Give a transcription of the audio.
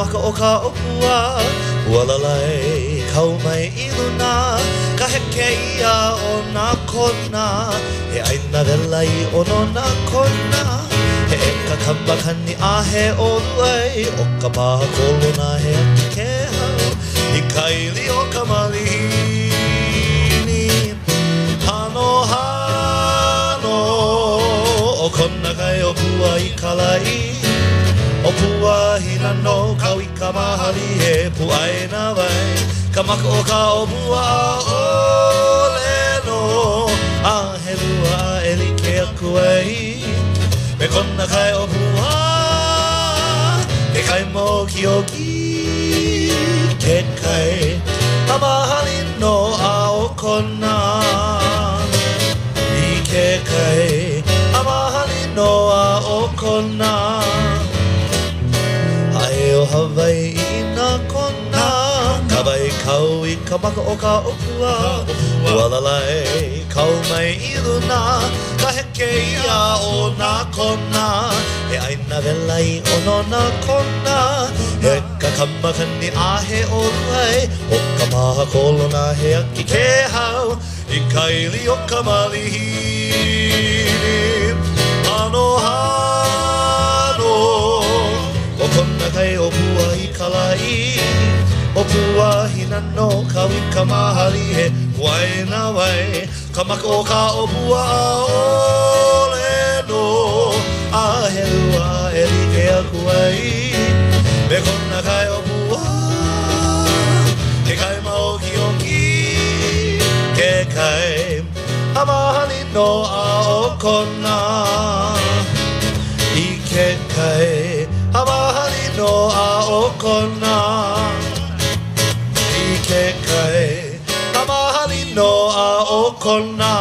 maka o ka opua Ua lalai kau mai I luna Ka heke ia o nā kona He aina velai o no nā kona He eka kamakani a he olu ai O ka paha kolona he aki ke hau I kaili o ka malihini Hano hano O kona kai opua I kalai Opua hina no kau I ka mahali he puaina wai Ka maka o ka opua o leno A he lua e like aku ai Me kona kai opua Ke kai mo ki o ki Ke kai A mahali no a o kona I ke kai A mahali no a o kona Hae o Hawaii I nā kona Ka wai kau I ka maka o ka opua Ua lalai kau mai I luna Ka heke ia o nā kona He aina velai o no nā kona He ka kamakani a he olu ai O ka maha kolona he aki ke hau I kaili o ka malihini Hano hano O kona kai opua I kalai Opua hina no kau I ka mahali he waina wai Ka maka o ka opua o leno A he lua e like aku ai Me kona kai opua Ke kai maoki o ki Ke kai A mahali no a o kona I ke kai A mahali no a o kona I ke kai A mahali no a o kona